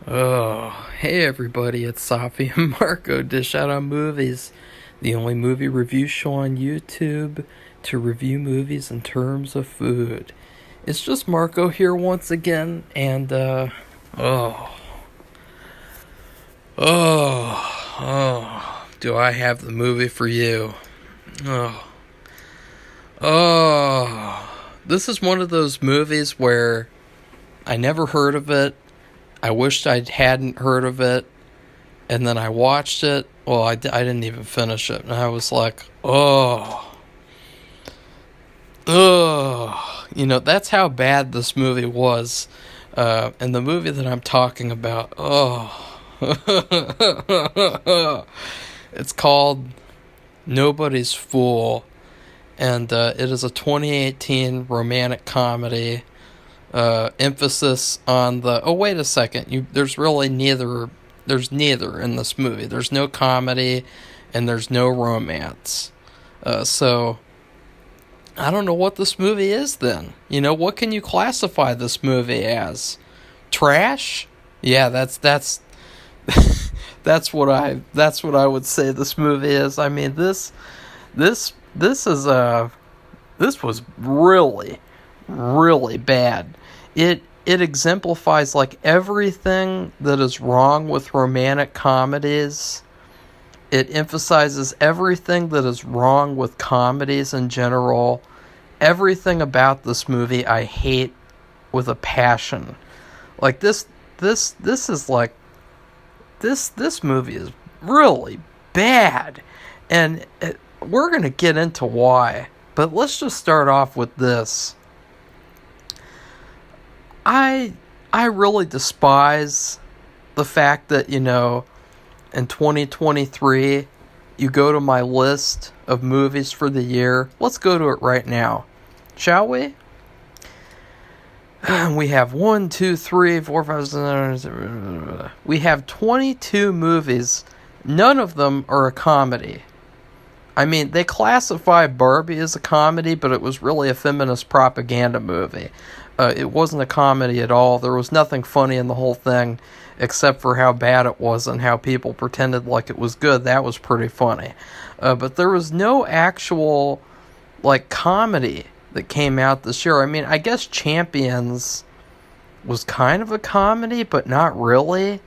Oh, hey everybody, it's Safi and Marco, Dish Out on Movies, the only movie review show on YouTube to review movies in terms of food. It's just Marco here once again, and, oh, do I have the movie for you? Oh, this is one of those movies where I never heard of it. I wished I hadn't heard of it, and then I watched it. Well, I didn't even finish it, and I was like, that's how bad this movie was. And the movie that I'm talking about, it's called Nobody's Fool, and it is a 2018 romantic comedy. Emphasis on the wait a second, there's neither in this movie. There's no comedy and there's no romance. So I don't know what this movie is then. What can you classify this movie as? Trash? Yeah, that's that's what I would say this movie is. I mean, this was really bad. It exemplifies like everything that is wrong with romantic comedies. It emphasizes everything that is wrong with comedies in general. Everything about this movie I hate with a passion. Like this is like this movie is really bad, and we're gonna get into why. But let's just start off with this. I really despise the fact that, in 2023, you go to my list of movies for the year. Let's go to it right now. Shall we? We have 1, 2, 3, 4, 5, 6, we have 22 movies. None of them are a comedy. I mean, they classify Barbie as a comedy, but it was really a feminist propaganda movie. It wasn't a comedy at all. There was nothing funny in the whole thing, except for how bad it was and how people pretended like it was good. That was pretty funny. But there was no actual, comedy that came out this year. I mean, I guess Champions was kind of a comedy, but not really,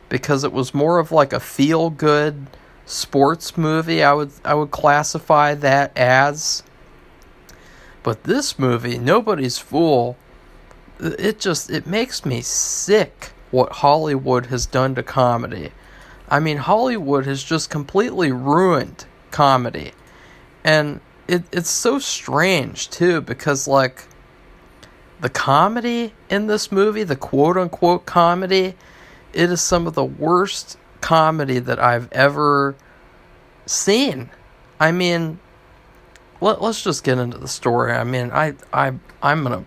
because it was more of like a feel-good sports movie. I would classify that as. But this movie, Nobody's Fool, it makes me sick what Hollywood has done to comedy. I mean, Hollywood has just completely ruined comedy. And it's so strange, too, because, the comedy in this movie, the quote-unquote comedy, it is some of the worst comedy that I've ever seen. I mean, let's just get into the story. I mean, I'm gonna...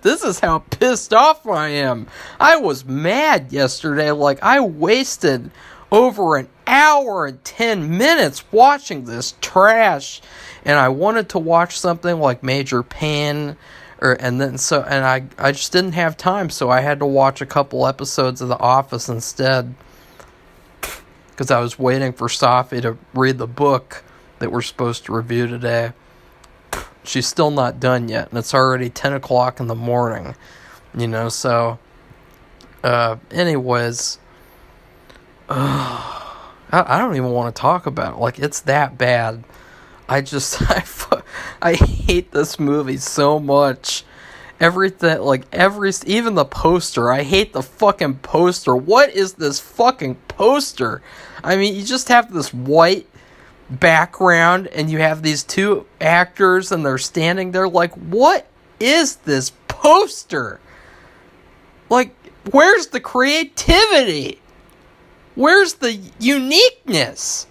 This is how pissed off I am. I was mad yesterday. I wasted over an hour and 10 minutes watching this trash, and I wanted to watch something like Major Payne, and I just didn't have time, so I had to watch a couple episodes of The Office instead, because I was waiting for Safi to read the book that we're supposed to review today. She's still not done yet, and it's already 10 o'clock in the morning, so, anyways, I don't even want to talk about it, it's that bad. I hate this movie so much. Everything, even the poster, I hate the fucking poster. What is this fucking poster? I mean, you just have this white background, and you have these two actors, and they're standing there what is this poster? Where's the creativity? Where's the uniqueness?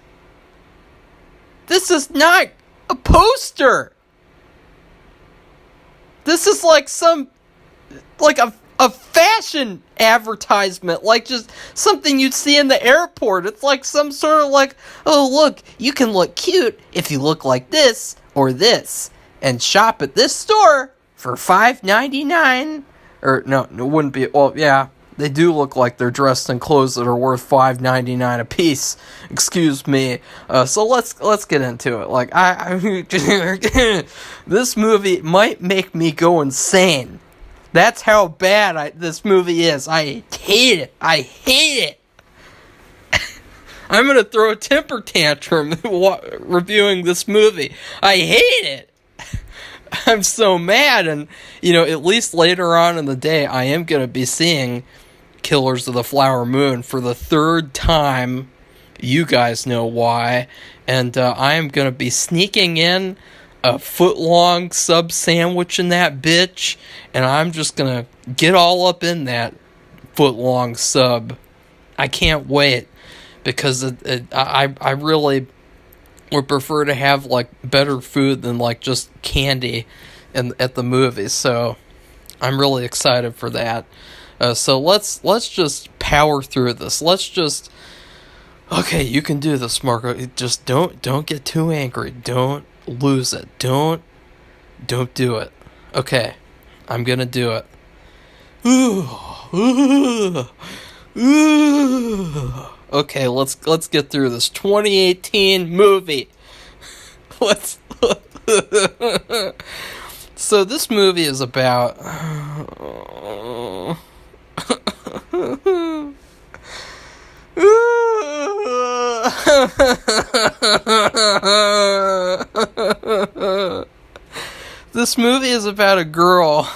This is not a poster. This is a fashion advertisement, just something you'd see in the airport. It's some sort of oh, look, you can look cute if you look like this or this, and shop at this store for $5.99 Or, no, it wouldn't be, well, yeah, they do look like they're dressed in clothes that are worth $5.99 a piece. Excuse me. So let's get into it. Like, this movie might make me go insane. That's how bad this movie is. I hate it. I hate it. I'm gonna throw a temper tantrum reviewing this movie. I hate it. I'm so mad, and, at least later on in the day, I am gonna be seeing Killers of the Flower Moon for the third time. You guys know why. And I am gonna be sneaking in a foot-long sub sandwich in that bitch, and I'm just gonna get all up in that foot-long sub. I can't wait, because I really would prefer to have, like, better food than, like, just candy at the movies. So I'm really excited for that. So let's just power through this. Okay, you can do this, Marco. Just don't get too angry. Don't lose it. Don't do it. Okay, I'm gonna do it. Okay, let's get through this 2018 movie. So this movie is about this movie is about a girl.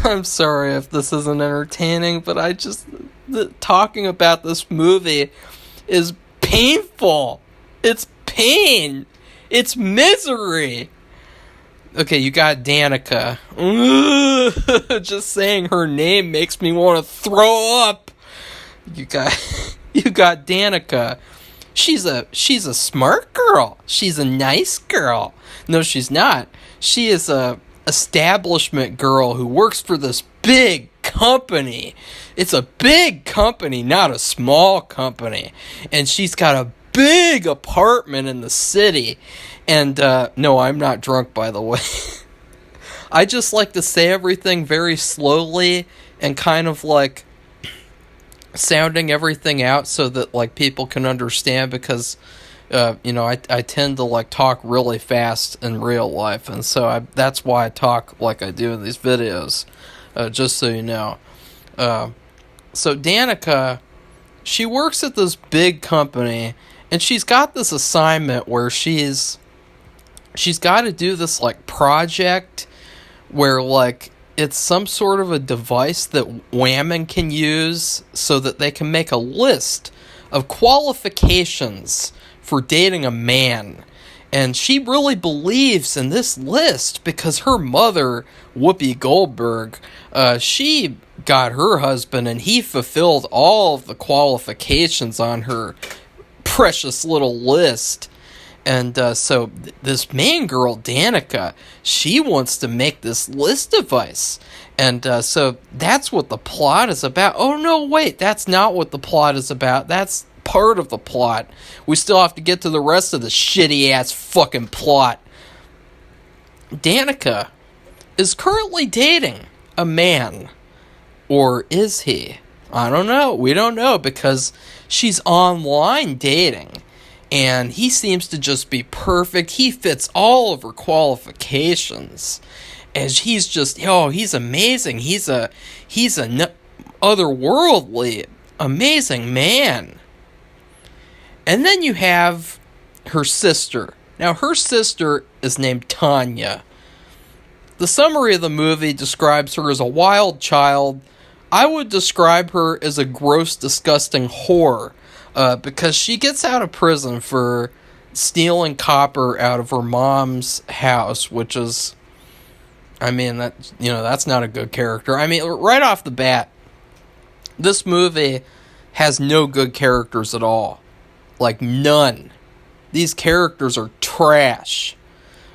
I'm sorry if this isn't entertaining, but talking about this movie is painful. It's pain. It's misery. Okay, you got Danica. Just saying her name makes me want to throw up. You got Danica. She's a smart girl. She's a nice girl. No, she's not. She is a establishment girl who works for this big company. It's a big company, not a small company. And she's got a big apartment in the city. And, no, I'm not drunk, by the way. I just like to say everything very slowly and kind of, like, sounding everything out so that, like, people can understand, because, I tend to, like, talk really fast in real life, and so that's why I talk like I do in these videos, just so you know. So Danica, she works at this big company, and she's got this assignment where she's got to do this, like, project where, like, it's some sort of a device that women can use so that they can make a list of qualifications for dating a man. And she really believes in this list because her mother, Whoopi Goldberg, she got her husband and he fulfilled all of the qualifications on her precious little list. And so this main girl, Danica, she wants to make this list device. And so that's what the plot is about. Oh, no, wait, that's not what the plot is about. That's part of the plot. We still have to get to the rest of the shitty-ass fucking plot. Danica is currently dating a man. Or is he? I don't know. We don't know because she's online dating. And he seems to just be perfect. He fits all of her qualifications. And he's just, he's amazing. He's a otherworldly, amazing man. And then you have her sister. Now, her sister is named Tanya. The summary of the movie describes her as a wild child. I would describe her as a gross, disgusting whore. Because she gets out of prison for stealing copper out of her mom's house, which is, that's not a good character. Right off the bat, this movie has no good characters at all. Like, none. These characters are trash.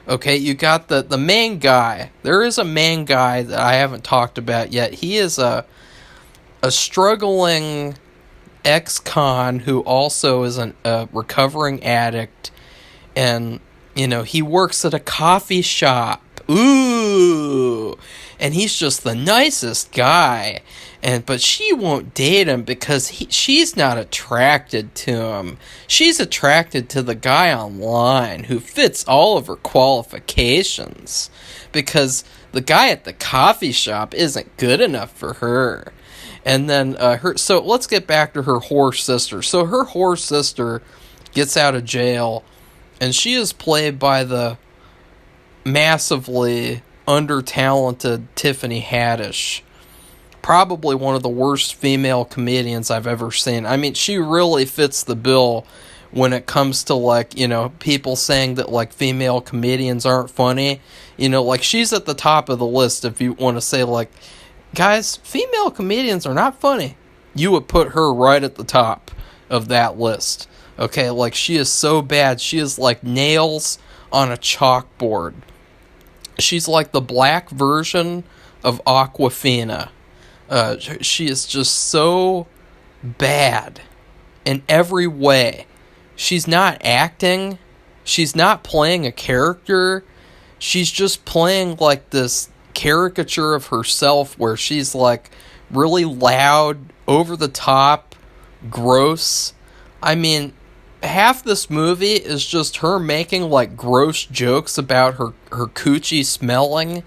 Okay, you got the main guy. There is a main guy that I haven't talked about yet. He is a struggling ex-con who also is a recovering addict, and he works at a coffee shop, ooh, and he's just the nicest guy. But she won't date him because she's not attracted to him. She's attracted to the guy online who fits all of her qualifications, because the guy at the coffee shop isn't good enough for her. And then so let's get back to her whore sister. So her whore sister gets out of jail, and she is played by the massively under-talented Tiffany Haddish. Probably one of the worst female comedians I've ever seen. I mean, she really fits the bill when it comes to, like, you know, people saying that, like, female comedians aren't funny. You know, like, she's at the top of the list if you want to say, like, guys, female comedians are not funny. You would put her right at the top of that list. Okay, like, she is so bad. She is like nails on a chalkboard. She's like the black version of Aquafina. She is just so bad in every way. She's not acting. She's not playing a character. She's just playing like this caricature of herself where she's like really loud, over the top, gross. I mean, half this movie is just her making like gross jokes about her coochie smelling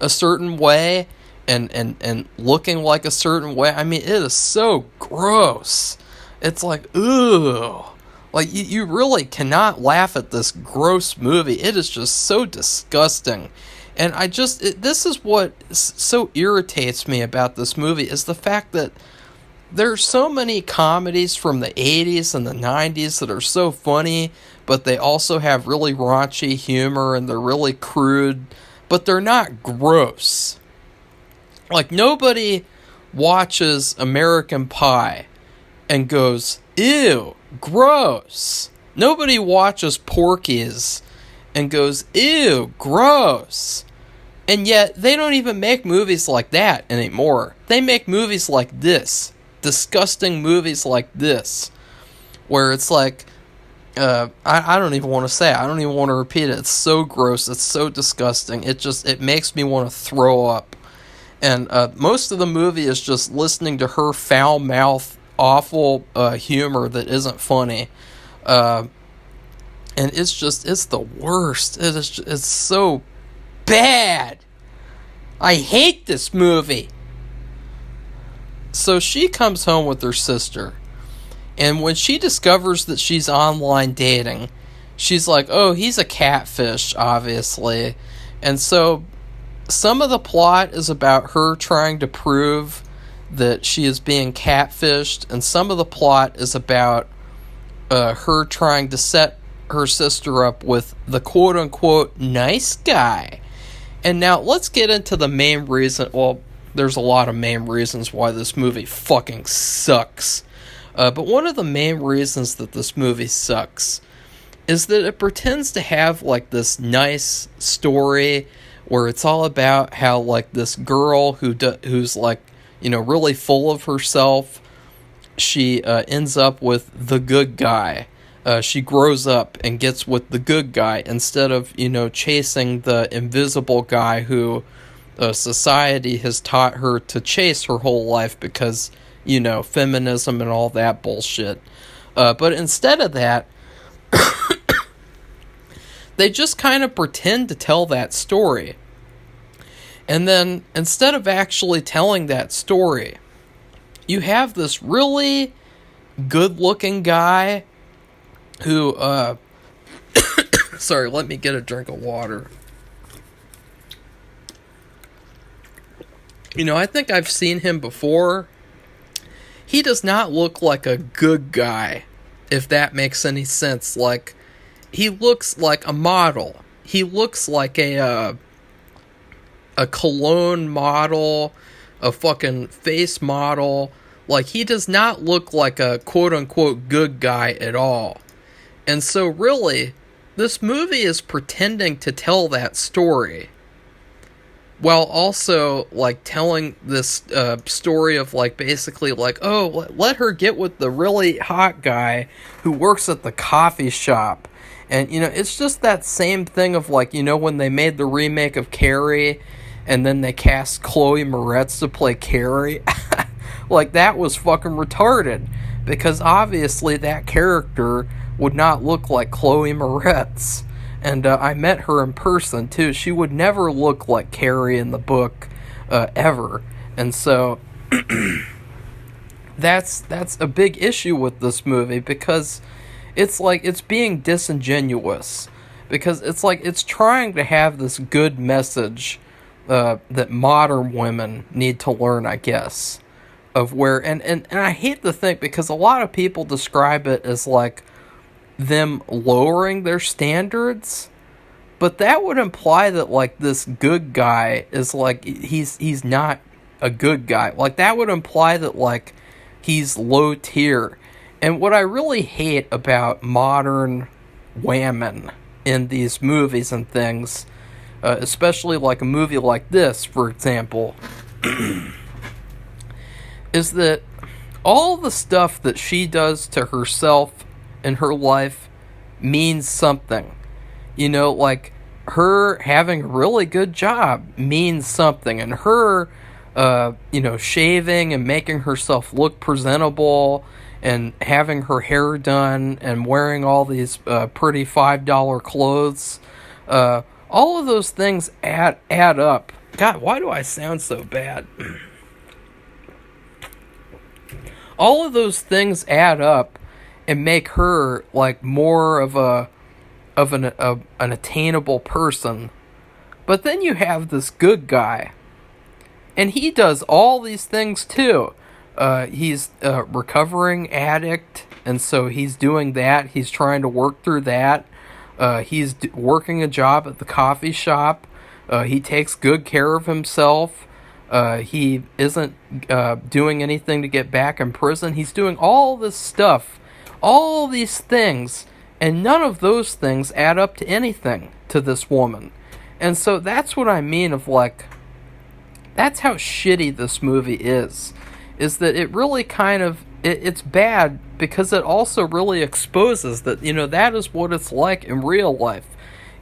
a certain way and looking like a certain way. I mean, it is so gross. It's like, ooh. Like, you really cannot laugh at this gross movie. It is just so disgusting. And this is what so irritates me about this movie, is the fact that there's so many comedies from the 80s and the 90s that are so funny, but they also have really raunchy humor and they're really crude, but they're not gross. Like, nobody watches American Pie and goes, ew, gross. Nobody watches Porky's and goes, ew, gross. And yet, they don't even make movies like that anymore. They make movies like this. Disgusting movies like this. Where it's like, I don't even want to say it. I don't even want to repeat it. It's so gross. It's so disgusting. It makes me want to throw up. And most of the movie is just listening to her foul-mouthed, awful humor that isn't funny. And it's the worst. It's so bad. I hate this movie. So she comes home with her sister. And when she discovers that she's online dating, she's like, oh, he's a catfish, obviously. And so some of the plot is about her trying to prove that she is being catfished, and some of the plot is about her trying to set her sister up with the quote-unquote nice guy. And now let's get into the main reason. Well, there's a lot of main reasons why this movie fucking sucks. But one of the main reasons that this movie sucks is that it pretends to have like this nice story where it's all about how like this girl who's like, you know, really full of herself, she ends up with the good guy. She grows up and gets with the good guy instead of, you know, chasing the invisible guy who society has taught her to chase her whole life because, you know, feminism and all that bullshit. But instead of that, they just kind of pretend to tell that story. And then, instead of actually telling that story, you have this really good-looking guy who, sorry, let me get a drink of water. You know, I think I've seen him before. He does not look like a good guy, if that makes any sense. Like, he looks like a model. He looks like a cologne model, a fucking face model. Like, he does not look like a quote-unquote good guy at all. And so, really, this movie is pretending to tell that story, while also, like, telling this story of, like, basically, like, oh, let her get with the really hot guy who works at the coffee shop. And, it's just that same thing of, like, when they made the remake of Carrie, and then they cast Chloe Moretz to play Carrie. Like, that was fucking retarded. Because obviously that character would not look like Chloe Moretz. And I met her in person, too. She would never look like Carrie in the book, ever. And so, that's a big issue with this movie, because it's like it's being disingenuous. Because it's like it's trying to have this good message that modern women need to learn, I guess. Of where, and I hate to think, because a lot of people describe it as like them lowering their standards, but that would imply that, like, this good guy is like he's not a good guy. Like, that would imply that, like, he's low tier. And what I really hate about modern women in these movies and things, especially like a movie like this, for example, is that all the stuff that she does to herself in her life means something. Like, her having a really good job means something. And her, shaving and making herself look presentable and having her hair done and wearing all these pretty $5 clothes. All of those things add up. God, why do I sound so bad? All of those things add up and make her, like, more of an attainable person. But then you have this good guy, and he does all these things too. He's a recovering addict, and so he's doing that. He's trying to work through that. He's working a job at the coffee shop. He takes good care of himself. He isn't doing anything to get back in prison. He's doing all this stuff, all these things, and none of those things add up to anything to this woman. And so that's what I mean of, like, that's how shitty this movie is that it really kind of, it's bad because it also really exposes that, that is what it's like in real life.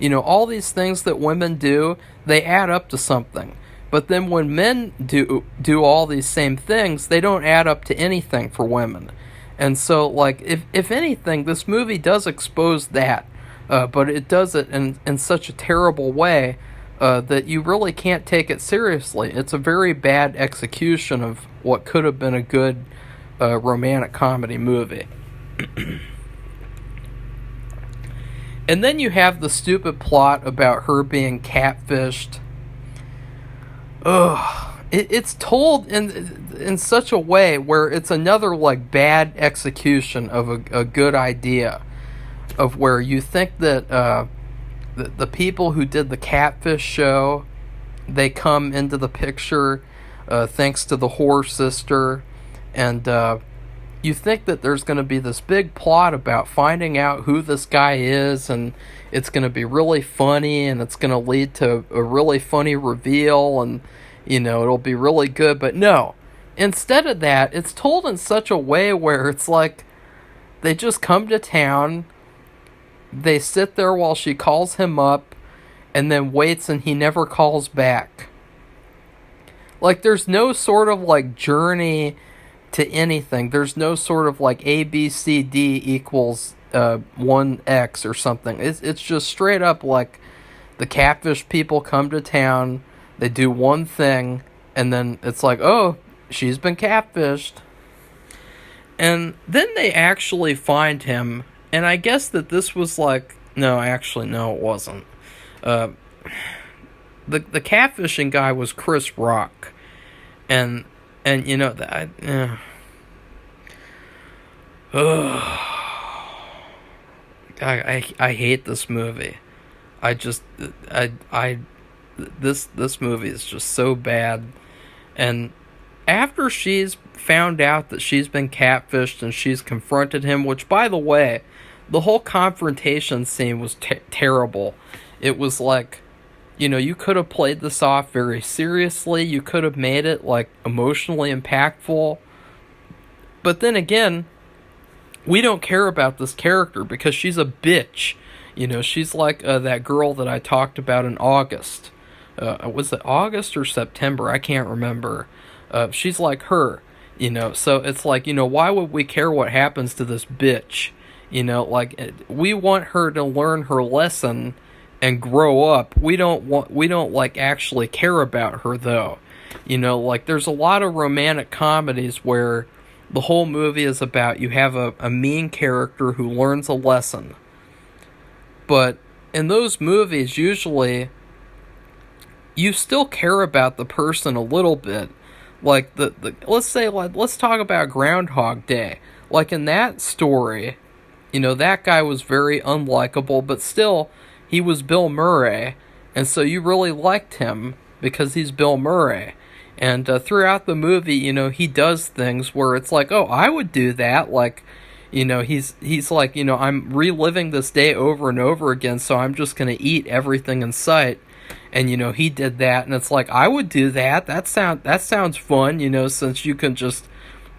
All these things that women do, they add up to something. But then when men do all these same things, they don't add up to anything for women. And so, like, if anything, this movie does expose that. But it does it in such a terrible way that you really can't take it seriously. It's a very bad execution of what could have been a good romantic comedy movie. And then you have the stupid plot about her being catfished. Ugh. It's told in such a way where it's another, like, bad execution of a good idea. Of where you think that the people who did the catfish show, they come into the picture thanks to the whore sister. And you think that there's going to be this big plot about finding out who this guy is, and it's going to be really funny, and it's going to lead to a really funny reveal, and it'll be really good. But no, instead of that, it's told in such a way where it's like they just come to town, they sit there while she calls him up, and then waits, and he never calls back. Like, there's no sort of, like, journey to anything. There's no sort of, like, A, B, C, D equals 1X or something. It's just straight up, like, the catfish people come to town, they do one thing, and then it's like, oh, she's been catfished. And then they actually find him, and I guess that this was like, no, actually, no, it wasn't. The catfishing guy was Chris Rock. And that, I hate this movie. This movie is just so bad. And after she's found out that she's been catfished and she's confronted him, which, by the way, the whole confrontation scene was terrible. It was like, you could have played this off very seriously. You could have made it, like, emotionally impactful. But then again, we don't care about this character because she's a bitch. She's like that girl that I talked about in August. Was it August or September? I can't remember. She's like her. So it's like, why would we care what happens to this bitch? We want her to learn her lesson and grow up. We don't like actually care about her though. There's a lot of romantic comedies where the whole movie is about you have a mean character who learns a lesson. But in those movies, usually, you still care about the person a little bit. Like, let's talk about Groundhog Day. Like, in that story, that guy was very unlikable, but still, he was Bill Murray. And so you really liked him because he's Bill Murray. And throughout the movie, he does things where it's like, oh, I would do that. Like, he's like, I'm reliving this day over and over again, so I'm just going to eat everything in sight. And, he did that, and it's like, I would do that. That sounds fun, since you can just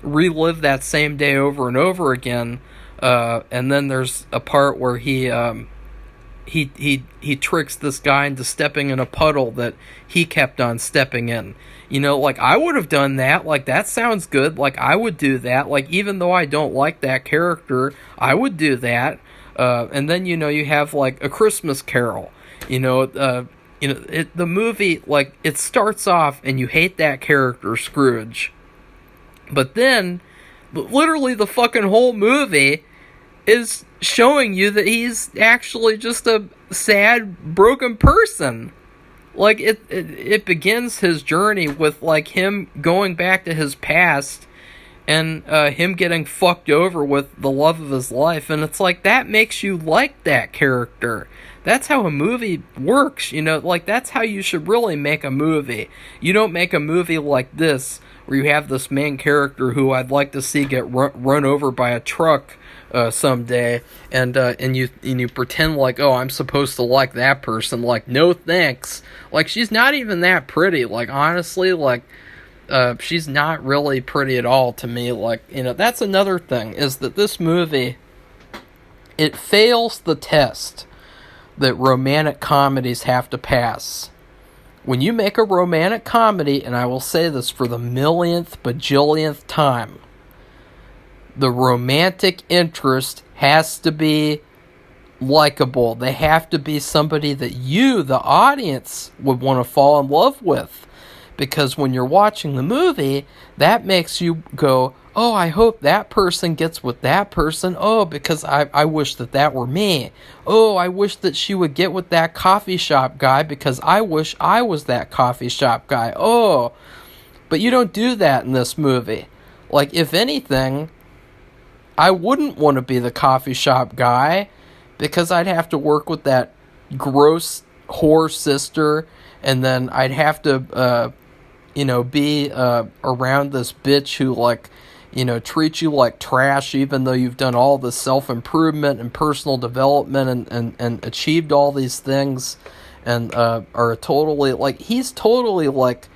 relive that same day over and over again. And then there's a part where he tricks this guy into stepping in a puddle that he kept on stepping in. Like, I would have done that. Like, that sounds good. Like, I would do that. Like, even though I don't like that character, I would do that. And then, you have, like, A Christmas Carol. The movie, like, it starts off and you hate that character, Scrooge. But then, literally the fucking whole movie is showing you that he's actually just a sad, broken person. Like, it begins his journey with, like, him going back to his past and him getting fucked over with the love of his life. And it's like, that makes you like that character. That's how a movie works, like, that's how you should really make a movie. You don't make a movie like this, where you have this main character who I'd like to see get run over by a truck someday, and you pretend like, oh, I'm supposed to like that person. Like, no thanks. Like, she's not even that pretty. Like, honestly, like, she's not really pretty at all to me. Like, that's another thing, is that this movie, it fails the test that romantic comedies have to pass. When you make a romantic comedy, and I will say this for the millionth bajillionth time, the romantic interest has to be likable. They have to be somebody that you, the audience, would want to fall in love with. Because when you're watching the movie, that makes you go, oh, I hope that person gets with that person. Oh, because I wish that were me. Oh, I wish that she would get with that coffee shop guy because I wish I was that coffee shop guy. Oh, but you don't do that in this movie. Like, if anything, I wouldn't want to be the coffee shop guy because I'd have to work with that gross whore sister, and then I'd have to, be around this bitch who, like, treats you like trash even though you've done all this self-improvement and personal development and achieved all these things, and are totally, like, he's totally, like,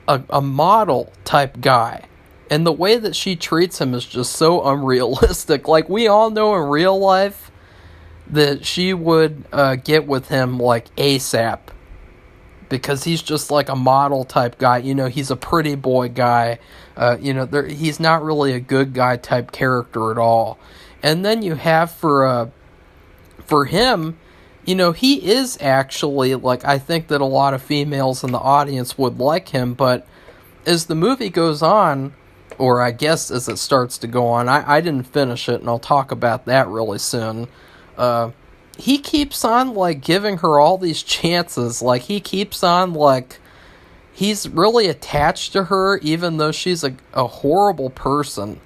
a model type guy. And the way that she treats him is just so unrealistic. Like, we all know in real life that she would get with him, like, ASAP. Because he's just like a model type guy. He's a pretty boy guy. He's not really a good guy type character at all. And then you have for him, he is actually, like, I think that a lot of females in the audience would like him. But as the movie goes on, or I guess as it starts to go on, I didn't finish it, and I'll talk about that really soon. He keeps on, like, giving her all these chances. Like, he keeps on, like, he's really attached to her, even though she's a horrible person.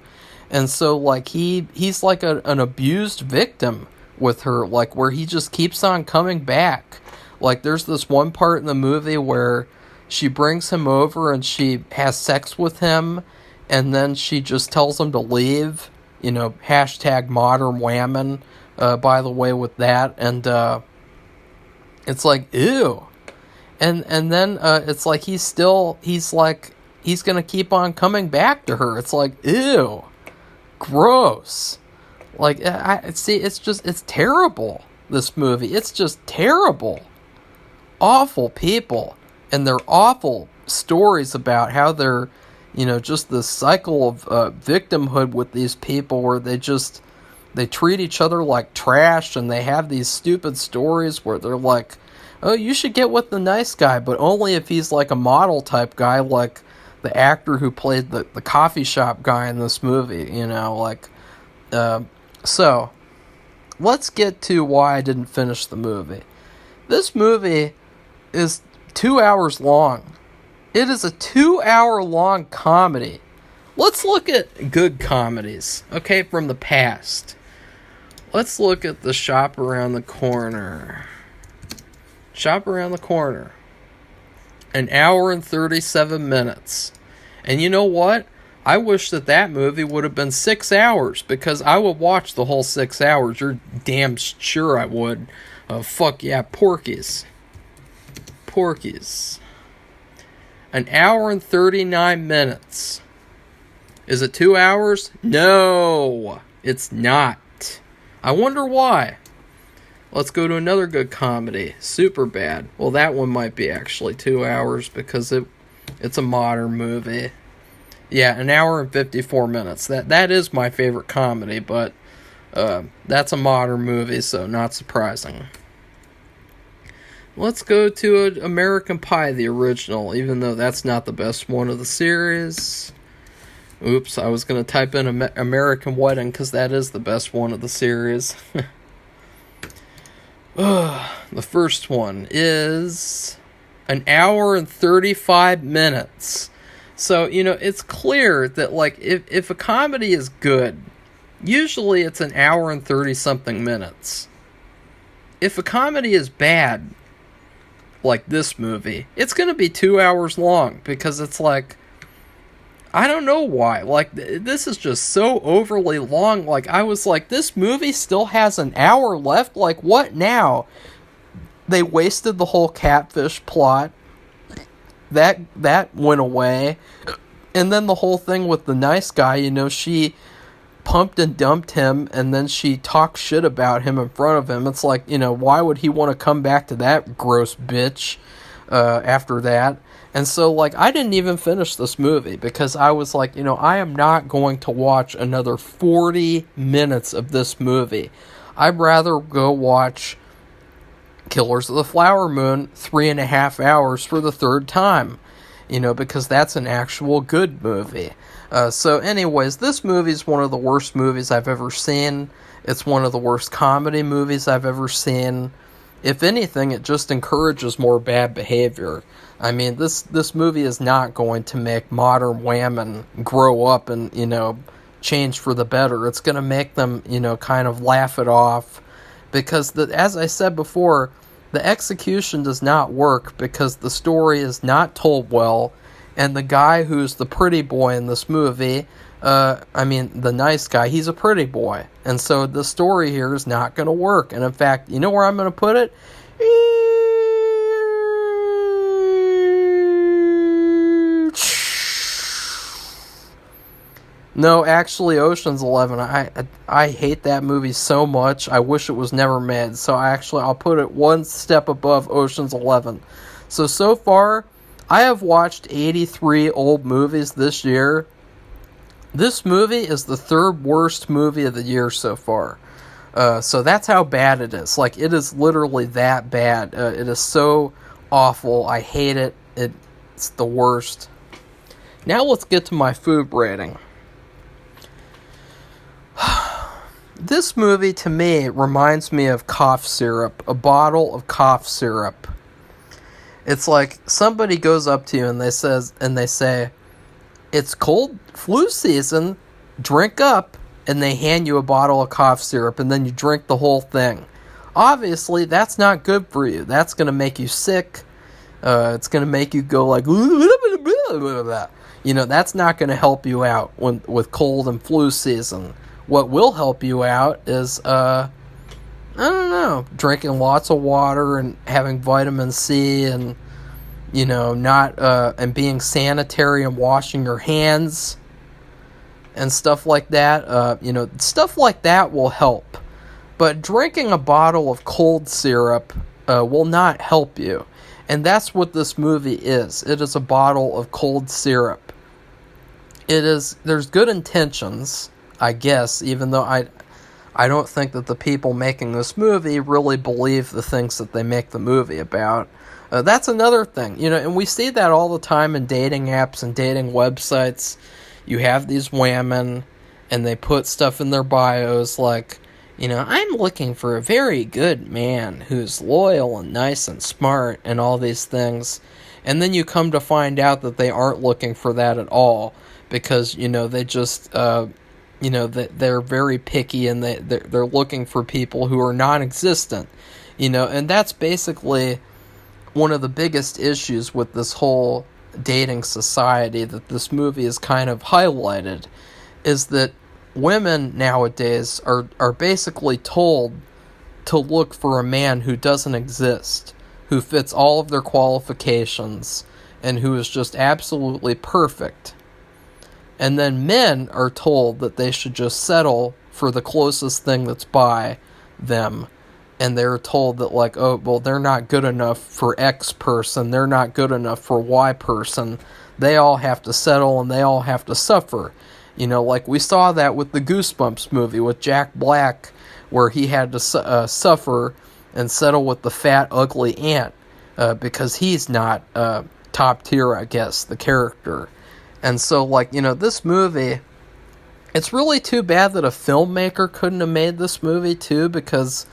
And so, like, he's like an abused victim with her, like, where he just keeps on coming back. Like, there's this one part in the movie where she brings him over and she has sex with him, and then she just tells him to leave. Hashtag modern whammon, by the way, with that. And it's like, ew. And then it's like he's gonna keep on coming back to her. It's like, ew. Gross. Like, it's terrible. this movie. It's just terrible. Awful people. And they're awful stories about how they're, just this cycle of victimhood with these people where they treat each other like trash, and they have these stupid stories where they're like, oh, you should get with the nice guy, but only if he's like a model type guy, like the actor who played the coffee shop guy in this movie, So, let's get to why I didn't finish the movie. This movie is 2 hours long. It is a 2-hour-long comedy. Let's look at good comedies, okay, from the past. Let's look at The Shop Around the Corner. Shop Around the Corner. 1 hour and 37 minutes. And you know what? I wish that movie would have been 6 hours, because I would watch the whole 6 hours. You're damn sure I would. Fuck yeah, Porky's. 1 hour and 39 minutes. Is it 2 hours? No, it's not. I wonder why. Let's go to another good comedy, Superbad. Well, that one might be actually 2 hours because it's a modern movie. Yeah, 1 hour and 54 minutes. That is my favorite comedy, but that's a modern movie, so not surprising. Let's go to American Pie, the original, even though that's not the best one of the series. Oops, I was going to type in American Wedding, because that is the best one of the series. The first one is 1 hour and 35 minutes. So, it's clear that, like, if a comedy is good, usually it's 1 hour and 30-something minutes. If a comedy is bad, like this movie, it's going to be 2 hours long, because it's like, I don't know why. Like, this is just so overly long. Like, I was like, this movie still has 1 hour left? Like, what now? They wasted the whole catfish plot. That went away. And then the whole thing with the nice guy, she pumped and dumped him, and then she talked shit about him in front of him. It's like, why would he want to come back to that gross bitch after that? And so, like, I didn't even finish this movie because I was like, I am not going to watch another 40 minutes of this movie. I'd rather go watch Killers of the Flower Moon 3.5 hours for the third time, because that's an actual good movie. So anyways, this movie is one of the worst movies I've ever seen. It's one of the worst comedy movies I've ever seen. If anything, it just encourages more bad behavior. I mean, this movie is not going to make modern women grow up and, change for the better. It's going to make them, kind of laugh it off. Because, as I said before, the execution does not work because the story is not told well. And the guy who's the pretty boy in this movie, the nice guy, he's a pretty boy. And so the story here is not going to work. And in fact, you know where I'm going to put it? No, actually, Ocean's 11. I hate that movie so much. I wish it was never made. So I'll put it one step above Ocean's 11. So far, I have watched 83 old movies this year. This movie is the third worst movie of the year so far. So that's how bad it is. Like, it is literally that bad. It is so awful. I hate it. It's the worst. Now let's get to my food rating. This movie, to me, reminds me of cough syrup. A bottle of cough syrup. It's like somebody goes up to you and they say, it's cold flu season, drink up, and they hand you a bottle of cough syrup, and then you drink the whole thing. Obviously, that's not good for you. That's going to make you sick. It's going to make you go like, that's not going to help you out with cold and flu season. What will help you out is, drinking lots of water and having vitamin C and, and being sanitary and washing your hands and stuff like that. Stuff like that will help. But drinking a bottle of cold syrup will not help you. And that's what this movie is. It is a bottle of cold syrup. There's good intentions, I guess, even though I don't think that the people making this movie really believe the things that they make the movie about. That's another thing, and we see that all the time in dating apps and dating websites. You have these women, and they put stuff in their bios like, I'm looking for a very good man who's loyal and nice and smart and all these things. And then you come to find out that they aren't looking for that at all because, they just, they're very picky and they're looking for people who are non-existent, and that's basically one of the biggest issues with this whole dating society that this movie is kind of highlighted, is that women nowadays are basically told to look for a man who doesn't exist, who fits all of their qualifications, and who is just absolutely perfect. And then men are told that they should just settle for the closest thing that's by them. And they're told that, like, oh, well, they're not good enough for X person. They're not good enough for Y person. They all have to settle and they all have to suffer. Like we saw that with the Goosebumps movie with Jack Black, where he had to suffer and settle with the fat, ugly ant because he's not top tier, I guess, the character. And so, this movie, it's really too bad that a filmmaker couldn't have made this movie, too, because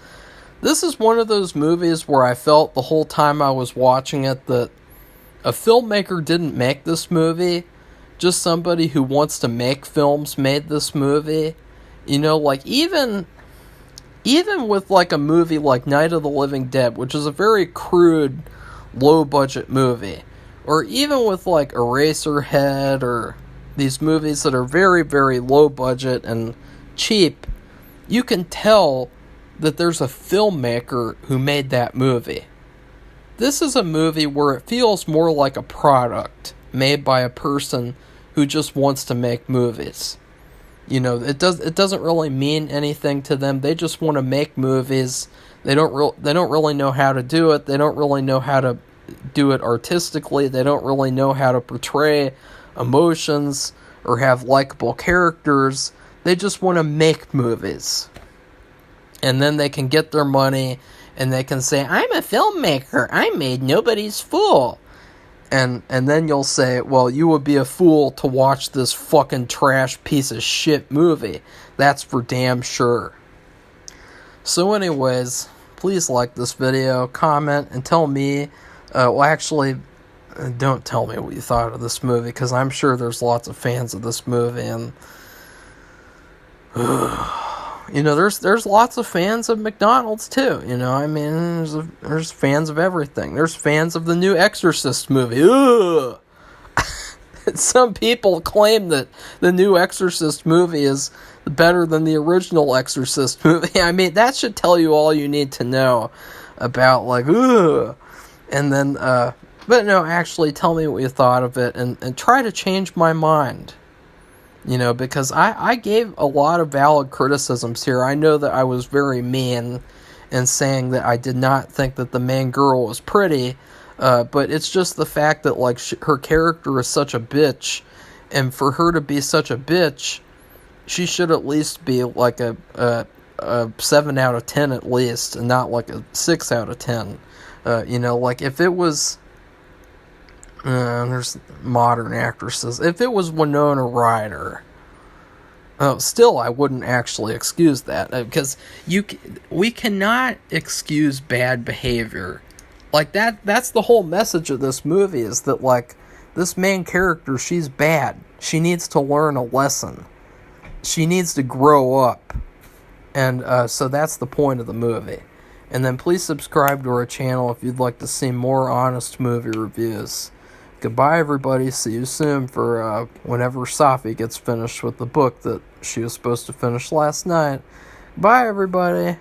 this is one of those movies where I felt the whole time I was watching it that a filmmaker didn't make this movie. Just somebody who wants to make films made this movie. Even with, a movie like Night of the Living Dead, which is a very crude, low-budget movie, or even with, Eraserhead, or these movies that are very, very low-budget and cheap, you can tell that there's a filmmaker who made that movie. This is a movie where it feels more like a product made by a person who just wants to make movies. It doesn't really mean anything to them. They just want to make movies. They don't really know how to do it. They don't really know how to do it artistically. They don't really know how to portray emotions or have likable characters. They just want to make movies. And then they can get their money and they can say, I'm a filmmaker. I made Nobody's Fool. And then you'll say, well, you would be a fool to watch this fucking trash piece of shit movie. That's for damn sure. So anyways, please like this video, comment, and tell me, don't tell me what you thought of this movie, because I'm sure there's lots of fans of this movie, and there's lots of fans of McDonald's too. There's fans of everything. There's fans of the new Exorcist movie. Ugh. Some people claim that the new Exorcist movie is better than the original Exorcist movie. That should tell you all you need to know about, ugh. And then, but no, actually tell me what you thought of it and try to change my mind. Because I gave a lot of valid criticisms here. I know that I was very mean in saying that I did not think that the main girl was pretty, but it's just the fact that, her character is such a bitch, and for her to be such a bitch, she should at least be, a 7 out of 10 at least, and not, a 6 out of 10. If it was... there's modern actresses. If it was Winona Ryder, still I wouldn't actually excuse that, because we cannot excuse bad behavior. That's the whole message of this movie, is that this main character, she's bad. She needs to learn a lesson. She needs to grow up. And so that's the point of the movie. And then please subscribe to our channel if you'd like to see more honest movie reviews. Goodbye, everybody. See you soon for whenever Safi gets finished with the book that she was supposed to finish last night. Bye, everybody.